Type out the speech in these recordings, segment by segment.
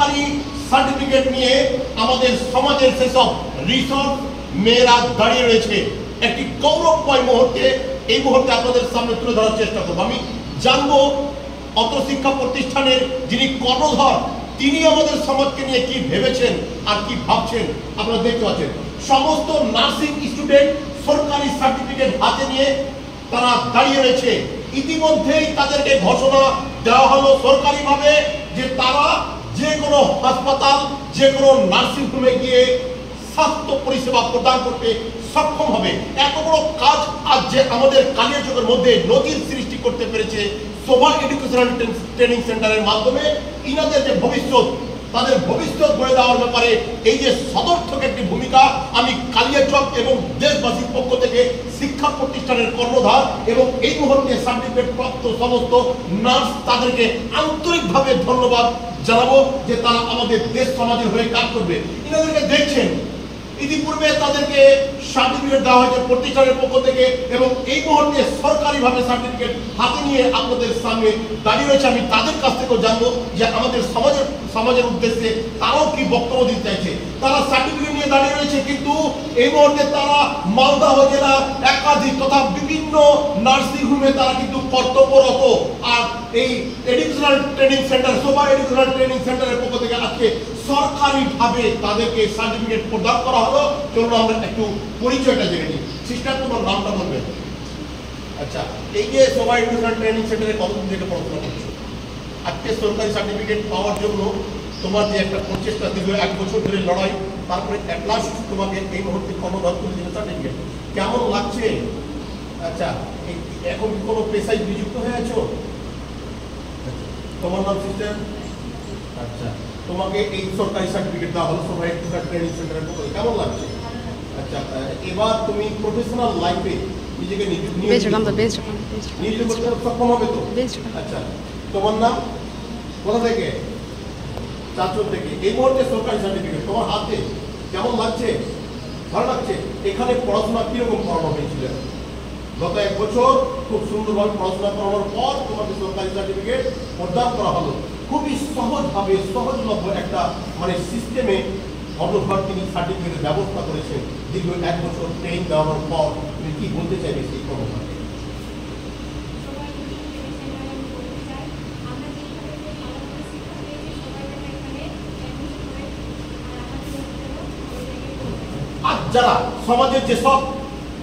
সরকারি সার্টিফিকেট নিয়ে আমাদের সমাজের সেসব রিসোর্স মেয়েরা দাঁড়িয়ে রয়েছে। একটি গৌরবময় মুহূর্তে এই মুহূর্তে আপনাদের সামনে তুলে ধরার চেষ্টা করবো। আমি জানবো অত শিক্ষা প্রতিষ্ঠানের যিনি কর্ণধর তিনি আমাদের সমাজকে নিয়ে কি ভেবেছেন আর কি ভাবছেন। আপনারা দেখতে পাচ্ছেন সমস্ত নার্সিং স্টুডেন্ট সরকারি সার্টিফিকেট হাতে নিয়ে তারা দাঁড়িয়ে রয়েছে। ইতিমধ্যেই তাদেরকে ঘোষণা দেওয়া হলো সরকারিভাবে যে তারা যে কোনো হাসপাতাল যে কোনো নার্সিং হোমে গিয়ে স্বাস্থ্য পরিষেবা প্রদান করতে সক্ষম হবে। এত বড় কাজ আজ যে আমাদের কালিয়াচকের মধ্যে নজির সৃষ্টি করতে পেরেছে শোভা এডুকেশনাল ট্রেনিং সেন্টারের মাধ্যমে ইনাদের যে ভবিষ্যৎ তাদের ভবিষ্যৎ গড়ে দেওয়ার ব্যাপারে এই যে সদর্থক একটি ভূমিকা আমি কালিয়াচক এবং দেশবাসীর পক্ষ থেকে শিক্ষা প্রতিষ্ঠানের কর্ণধার এবং এই মুহূর্তে সার্টিফিকেট প্রাপ্ত সমস্ত নার্স তাদেরকে আন্তরিকভাবে ধন্যবাদ জানাবো যে তারা আমাদের দেশ সমাজের হয়ে কাজ করবে। ইনাদেরকে দেখছেন ইতিপূর্বে তাদেরকে সার্টিফিকেট দেওয়া হয়েছে প্রতিষ্ঠানের পক্ষ থেকে এবং এই মুহূর্তে সরকারিভাবে সার্টিফিকেট হাতে নিয়ে আপনাদের সামনে দাঁড়িয়ে রয়েছে। আমি তাদের কাছ থেকেও জানবো যে আমাদের সমাজের উদ্দেশ্যে তারাও কি বক্তব্য দিতে চাইছে। তারা সার্টিফিকেট নিয়ে দাঁড়িয়ে রয়েছে কিন্তু এই মুহূর্তে তারা মালদহ জেলা একাধিক তথা বিভিন্ন নার্সিং হোমে তারা কিন্তু কর্তব্যরত। আর এই এডুকেশনাল ট্রেনিং সেন্টার শোভা এডুকেশনাল ট্রেনিং সেন্টারের পক্ষ থেকে আজকে সরকারিভাবে তাদেরকে সার্টিফিকেট প্রদান করা হলো। চলুন আমরা একটু পরিচয়টা জেনে নিই। সিস্টার তোমার নামটা বলবেন। আচ্ছা, এই যে শোভা এডুকেশনাল ট্রেনিং সেন্টারে কতদিন থেকে পড়াশোনা করছো? আজকে সরকারি সার্টিফিকেট পাওয়ার জন্য তোমার যে একটা প্রচেষ্টা দীর্ঘ 1 বছর ধরে লড়াই, তারপরে অ্যাট লাস্ট তোমাকে এই মুহূর্তে কর্মধার করে দিল সার্টিফিকেট, কেমন লাগছে? আচ্ছা, এখন কি কোনো পেশায় নিযুক্ত হয়ে আছো? তোমার নাম সিস্টার? আচ্ছা, তোমাকে এই সরকারি সার্টিফিকেট দেওয়া হলো শোভা এডুকেশনাল ট্রেনিং সেন্টারের পক্ষ থেকে, কেমন লাগছে? আচ্ছা, এবার তুমি প্রফেশনাল লাইফে নিজেকে নিয়োজিত করতে সক্ষম হবে তো? আচ্ছা, তোমার নাম? কোথা থেকে? চাঁচল থেকে। এই মুহূর্তে সরকারি সার্টিফিকেট তোমার হাতে, কেমন লাগছে? ভালো লাগছে। এখানে পড়াশোনা কিরকম করানো হয়েছিল? গত 1 বছর খুব সুন্দরভাবে পড়াশোনা করানোর পর তোমাকে সরকারি সার্টিফিকেট প্রদান করা হলো। খুবই সহজভাবে সহজলভ্য একটা সিস্টেমে কর্ণধর তিনি সার্টিফিকেটের ব্যবস্থা করেছেন। দীর্ঘ 1 বছর ট্রেনিং দেওয়ানোর পর তুমি কি বলতে চাইবে সেই কর্ণধরকে? আজ যারা সমাজের যেসব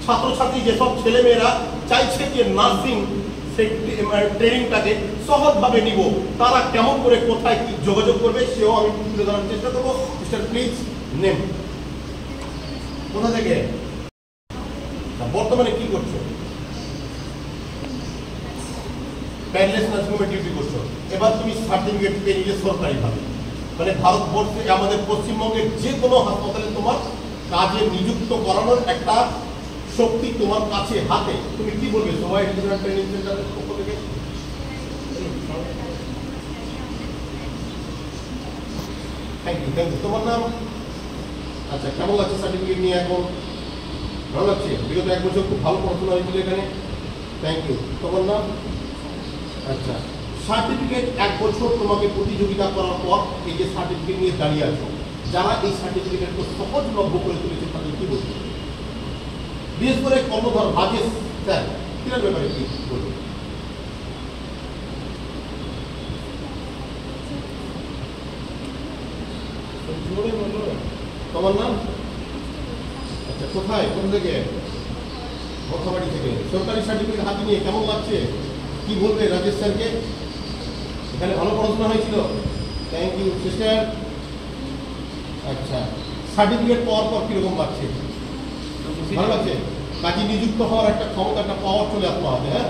ছাত্রছাত্রী যেসব ছেলেমেয়েরা চাইছে যে নার্সিং ট্রেনিংটাকে সহজভাবে নিব, তারা কেমন করে কোথায় কি যোগাযোগ করবে সেও আমি তুলে ধরার চেষ্টা করবো। মিস্টার প্লিজ নেম, কোথা থেকে, বর্তমানে কি করছো? প্যারালাইস নার্সিং হোমে ডিউটি করছো। এবার তুমি সার্টিফিকেট পেয়ে নিলে সরকারিভাবে, ভারতবর্ষে আমাদের পশ্চিমবঙ্গের যে কোনো হাসপাতালে তোমার কাজে নিযুক্ত করানোর একটা শক্তি তোমার কাছে হাতে। তুমি কি বলবে শোভা এডুকেশনাল ট্রেনিং সেন্টারের পক্ষ থেকে? Thank you, thank you. তোমার নাম? আচ্ছা, কেমন লাগছে সার্টিফিকেট নিয়ে এখন? ভালো লাগছে। বিগত 1 বছর খুব ভালো পড়াশোনা হয়েছিল এখানে। Thank you. তোমার নাম? আচ্ছা, সার্টিফিকেট 1 বছর তোমাকে প্রতিযোগিতা করার পর এই যে সার্টিফিকেট নিয়ে দাঁড়িয়ে আছো, যারা এই সার্টিফিকেটকে সহজলভ্য করে তুলেছে তাদের কি বলবে? বিশেষ করে কর্ণধর রাজেশ স্যার, কিনার ব্যাপারে কি বলবে? তোমার নাম? আচ্ছা, কোথায়, কোন থেকে? বখাবাড়ি থেকে। সরকারি সার্টিফিকেট হাতে নিয়ে কেমন লাগছে? কি বলবে রাজেশ স্যারকে? এখানে ভালো পড়াশোনা হয়েছিল। Thank you sister. আচ্ছা, সার্টিফিকেট পাওয়ার পর কিরকম লাগছে? ভালো লাগছে। কাজে নিযুক্ত হওয়ার একটা ক্ষমতা, একটা পাওয়ার চলে আসতে হবে। হ্যাঁ,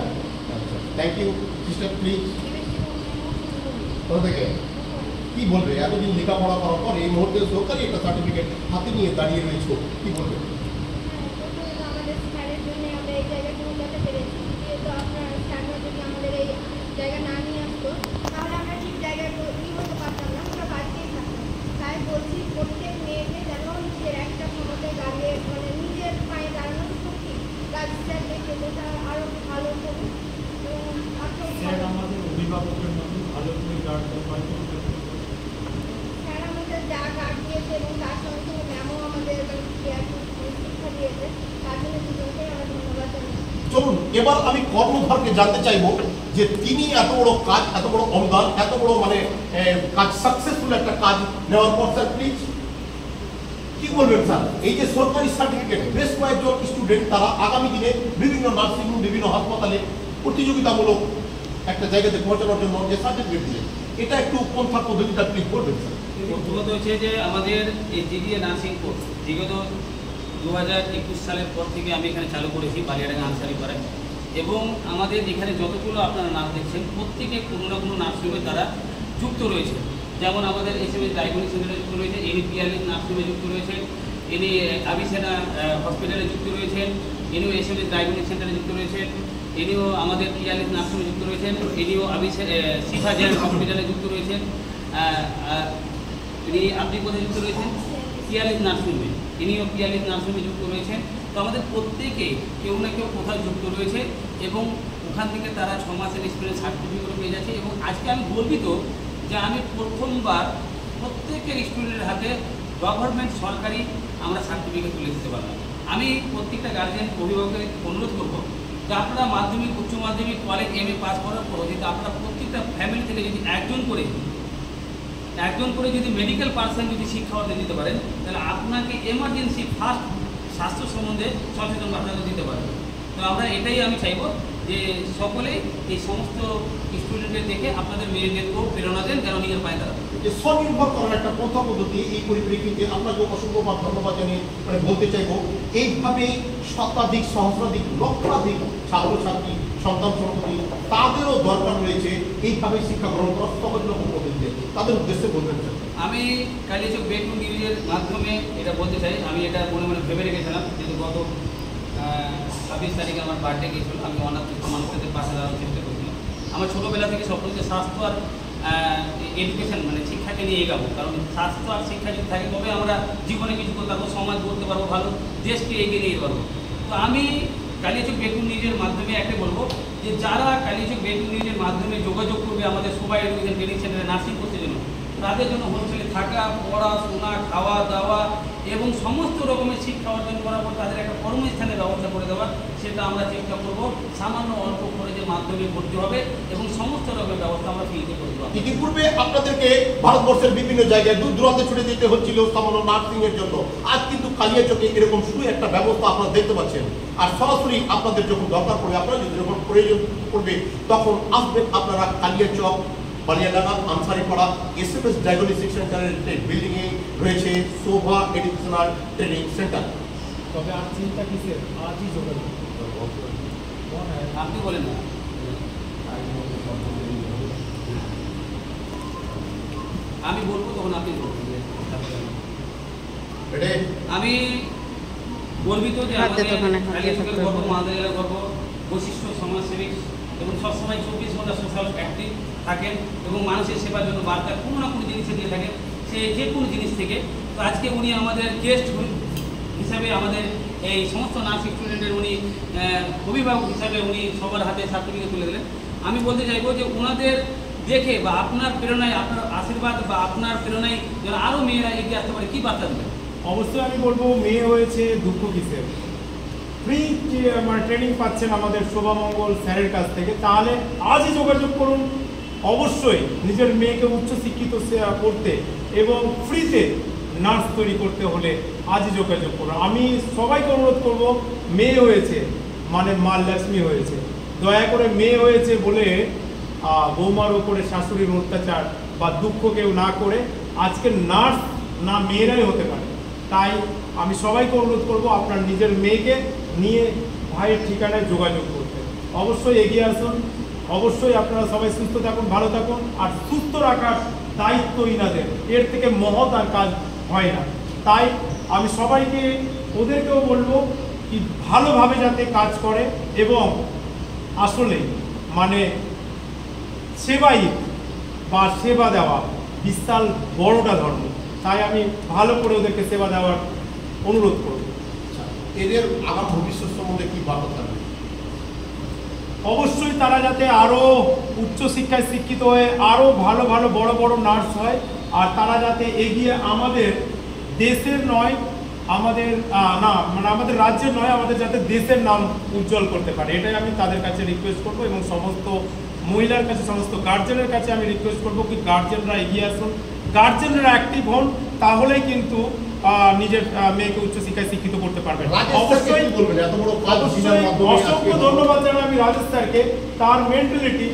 আচ্ছা, থ্যাংক ইউ সিস্টার। প্লিজ, কোথা থেকে? কি বলবে এতদিন লেখাপড়া করার পর এই মুহূর্তে সরকারি একটা সার্টিফিকেট হাতে নিয়ে দাঁড়িয়ে রয়েছে, কি বলবে? চলুন এবার আমি কর্ণধারকে জানতে চাইবো যে তিনি এত বড় কাজ, এত বড় অনুদান, এত বড় মানে কাজ, সাকসেসফুল একটা কাজ নেওয়ার পর স্যার প্লিজ কি বলবেন স্যার? এই যে সরকারি সার্টিফিকেট, বেশ কয়েকজন স্টুডেন্ট তারা আগামী দিনে বিভিন্ন নার্সিংহোম, বিভিন্ন হাসপাতালে প্রতিযোগিতামূলক একটা জায়গাতে পৌঁছানোর জন্য যে সার্টিফিকেট দিলেন, এটা একটু পন্থা পদ্ধতিটা প্লিজ বলবেন স্যার। প্রথমত হচ্ছে যে আমাদের এই জিডিএ নার্সিং কোর্স বিগত 2021 সালের পর থেকে আমি এখানে চালু করেছি বালিয়াডাঙ্গা আনসারিপাড়ায়, এবং আমাদের এখানে যতগুলো আপনারা নার্স দেখছেন প্রত্যেকে কোনো না কোনো নার্সিংহোমে তারা যুক্ত রয়েছে। যেমন আমাদের এসএমএস ডায়াগনস্টিক সেন্টারে যুক্ত রয়েছে, ইনি পিআরএস নার্সিংহোমে যুক্ত রয়েছেন, ইনি আবিসেনা হসপিটালে যুক্ত রয়েছেন, ইনিও এসএমএস ডায়াগনস্টিক সেন্টারে যুক্ত রয়েছেন, ইনিও আমাদের পিআরএস নার্সিংহোমে যুক্ত রয়েছেন, ইনিও শিফা জেন হসপিটালে যুক্ত রয়েছেন, ইনি আপনি কোথায় যুক্ত রয়েছেন? পিআরএস নার্সিংহোমে, ইনিও পিআরএস নার্সিংহোমে যুক্ত রয়েছেন। তো আমাদের প্রত্যেকে কেউ না কেউ কোথাও যুক্ত রয়েছে, এবং ওখান থেকে তারা 6 মাসের এক্সপিরিয়েন্স সার্টিফিকেটও পেয়ে যাচ্ছে। এবং আজকে আমি গর্বিত যে আমি প্রথমবার প্রত্যেকের স্টুডেন্টের হাতে গভর্নমেন্ট সরকারি আমরা সার্টিফিকেট তুলে দিতে পারলাম। আমি প্রত্যেকটা গার্জেন, অভিভাবকের অনুরোধ করব যে আপনারা মাধ্যমিক, উচ্চ মাধ্যমিক, কলেজ, এমএ পাস করার পর যদি আপনারা প্রত্যেকটা ফ্যামিলি থেকে যদি একজন করে যদি মেডিকেল পার্সন যদি শিক্ষা অর্জন দিতে পারেন, তাহলে আপনাকে এমার্জেন্সি ফার্স্ট স্বাস্থ্য সম্বন্ধে সচেতন আপনাকে দিতে পারবে। তো আমরা এটাই আমি চাইব যে সকলেই এই সমস্ত স্টুডেন্টদের দেখে আপনাদের মেয়েদেরকেও প্রেরণা দেন যেন নিজের পায়ে দাঁড়াবে। যে স্বনির্ভর করার একটা পন্থা পদ্ধতি, এই পরিপ্রেক্ষিতে আপনাকে অসংখ্য ধন্যবাদ জানিয়ে বলতে চাইবো, এইভাবেই শতাধিক, সহস্রাধিক, লক্ষাধিক ছাত্রছাত্রী, সন্তান সন্ততি তাদেরও দরকার রয়েছে এইভাবে শিক্ষা গ্রহণ করার সহজ লক্ষ্য পদ্ধতিতে, তাদের উদ্দেশ্যে বলবেন স্যার। আমি কালিয়াচক বেটু নিউজের মাধ্যমে এটা বলতে চাই, আমি এটা মনে মনে ভেবে রেখেছিলাম, যেহেতু গত 26 তারিখে আমার বার্থডে গিয়েছিল, আমি অনাথ মানুষদের পাশে দাঁড়ানোর চেষ্টা করছিলাম। আমার ছোটোবেলা থেকে স্বপ্ন যে স্বাস্থ্য আর এডুকেশন মানে শিক্ষাকে নিয়ে এগাবো, কারণ স্বাস্থ্য আর শিক্ষা যদি থাকে তবে আমরা জীবনে কিছু করতে পারবো, সমাজ গড়তে পারবো, ভালো দেশকে এগিয়ে নিয়ে পারবো। তো আমি কালিয়াচক বেটু নিউজের মাধ্যমে একটাই বলবো যে যারা কালিয়াচক বেটু নিউজের মাধ্যমে যোগাযোগ করবে আমাদের সুপার এডুকেশন ট্রেনিং সেন্টারে নার্সিং কোর্সের জন্য, তাদের জন্য হোস্টেলে থাকা, পড়াশোনা, খাওয়া দাওয়া এবং সমস্ত রকমের শিক্ষা অর্জন করার পর তাদের একটা কর্মস্থানের ব্যবস্থা করে দেওয়া, সেটা আমরা চেষ্টা করব। সামান্য অল্প খরচের মাধ্যমে করতে হবে এবং সমস্ত রকমের ব্যবস্থা আমরা ফ্রিতে করে দেবো। ইতিপূর্বে আপনাদেরকে ভারতবর্ষের বিভিন্ন জায়গায় দূর দূরান্তে ছুটে যেতে হচ্ছিল সামান্য নার্সিং এর জন্য, আজ কিন্তু কালিয়াচকে এরকম শুধু একটা ব্যবস্থা আপনারা দেখতে পাচ্ছেন। আর সরাসরি আপনাদের যখন দরকার পড়বে, আপনারা যদি যখন প্রয়োজন পড়বে, তখন আসবেন আপনারা কালিয়াচক বালিয়াডাঙ্গা আনসারিপাড়া এসএমএস ডায়াগনস্টিক সেন্টারের বিল্ডিংয়ে রয়েছে শোভা এডুকেশনাল ট্রেনিং সেন্টার। তবে আর চিন্তা কিসের, আজই যোগাযোগ আপনি বলেন না। আমি বলবো তখন আপনি বলবেন। আমি গর্বিত যে আমাদের কালিয়াচকের গর্ব, মহাদেবের গর্ব, বৈশিষ্ট্য সমাজসেবী এবং সবসময় 24 ঘন্টা সোশ্যাল অ্যাক্টিভ থাকেন এবং মানুষের সেবার জন্য বার্তা কোনো না কোনো জিনিসে দিয়ে থাকেন, সে যে কোনো জিনিস থেকে। তো আজকে উনি আমাদের গেস্ট হিসাবে আমাদের এই সমস্ত নার্সিং স্টুডেন্টের উনি অভিভাবক হিসাবে উনি সবার হাতে সার্টিফিকেট তুলে দিলেন। আমি বলতে চাইবো যে ওনাদের দেখে বা আপনার প্রেরণায়, আপনার আশীর্বাদ বা আপনার প্রেরণায় যেন আরও মেয়েরা এগিয়ে আসতে পারে, কী বার্তা দেবেন? অবশ্যই আমি বলবো, মেয়ে হয়েছে দুঃখ কিসের, ফ্রি মানে ট্রেনিং পাচ্ছেন আমাদের শোভামঙ্গল স্যারের কাছ থেকে, তাহলে আজই যোগাযোগ করুন। অবশ্যই নিজের মেয়েকে উচ্চশিক্ষিত করতে এবং ফ্রিতে নার্স তৈরি করতে হলে আজই যোগাযোগ করুন। আমি সবাইকে অনুরোধ করব, মেয়ে হয়েছে মানে মা লক্ষ্মী হয়েছে, দয়া করে মেয়ে হয়েছে বলে বৌমার ওপরে শাশুড়ির অত্যাচার বা দুঃখ কেউ না করে, আজকে নার্স না মেয়েরাই হতে পারে। তাই আমি সবাইকে অনুরোধ করব আপনার নিজের মেয়েকে নিয়ে ভাইয়ের ঠিকানায় যোগাযোগ করতে। অবশ্যই এগিয়ে আসুন, অবশ্যই আপনারা সবাই সুস্থ থাকুন, ভালো থাকুন। আর সুস্থ রাখার দায়িত্ব ইনাদের, এর থেকে মহৎ আর কাজ হয় না। তাই আমি সবাইকে, ওদেরকেও বলবো কি ভালোভাবে যাতে কাজ করে এবং আসলে মানে সেবাই বা সেবা দেওয়া বিশাল বড়টা ধর্ম। তাই আমি ভালো করে ওদেরকে সেবা দেওয়ার অনুরোধ করব। এদের আগাম ভবিষ্যৎ সম্বন্ধে কি বার্তা থাকবে? অবশ্যই তারা যাতে আরও উচ্চশিক্ষায় শিক্ষিত হয়ে আরও ভালো ভালো বড় বড় নার্স হয়, আর তারা যাতে এগিয়ে আমাদের দেশের নয় আমাদের না মানে আমাদের রাজ্যের নয়, আমাদের যাতে দেশের নাম উজ্জ্বল করতে পারে, এটাই আমি তাদের কাছে রিকোয়েস্ট করবো। এবং সমস্ত মহিলার কাছে, সমস্ত গার্জেনের কাছে আমি রিকোয়েস্ট করবো কি গার্জেনরা এগিয়ে আসুন, গার্জেনরা অ্যাক্টিভ হন, তাহলেই কিন্তু নিজের মেয়েকে উচ্চশিক্ষায় শিক্ষিত করতে পারবেন। অবশ্যই অসংখ্য ধন্যবাদ জানাই আমি রাজেশ স্যারকে, তার মেন্টালিটি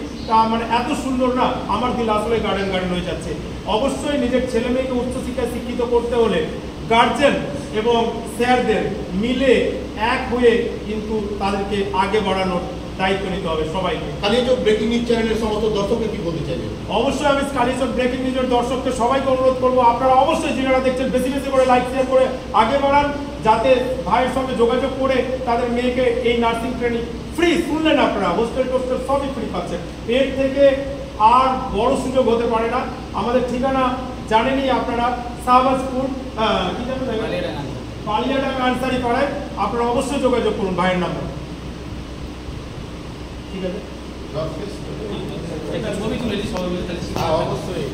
মানে এত সুন্দর না, আমার দিল আসলে গার্ডেন হয়ে যাচ্ছে। অবশ্যই নিজের ছেলে মেয়েকে উচ্চশিক্ষায় শিক্ষিত করতে হলে গার্জেন এবং স্যারদের মিলে এক হয়ে কিন্তু তাদেরকে আগে বাড়ানোর দায়িত্ব নিতে হবে সবাইকে। কালিয়াচক ব্রেকিং নিউজ চ্যানেলের সমস্ত দর্শককে কি বলতে চাইবেন? অবশ্যই আমি কালিয়াচক ব্রেকিং নিউজের দর্শককে সবাইকে অনুরোধ করবো, আপনারা অবশ্যই যারা দেখছেন বেশি বেশি করে লাইক শেয়ার করে আগে বাড়ান, যাতে ভাইয়ের সঙ্গে যোগাযোগ করে তাদের মেয়েকে এই নার্সিং ট্রেনিং ফ্রি, শুনলেন আপনারা, হোস্টেল টোস্টেল সবই ফ্রি পাচ্ছেন। এর থেকে আর বড় সুযোগ হতে পারে না। আমাদের ঠিকানা জানেনই আপনারা, শাহবাজপুর কি জানেন, পালিয়াডাঙ্গা আনসারি পাড়ায়। আপনারা অবশ্যই যোগাযোগ করুন ভাইয়ের নাম্বার। ঠিক আছে, একটা ছবি তুলে দিই সবাই মিলে, তাহলে অবশ্যই।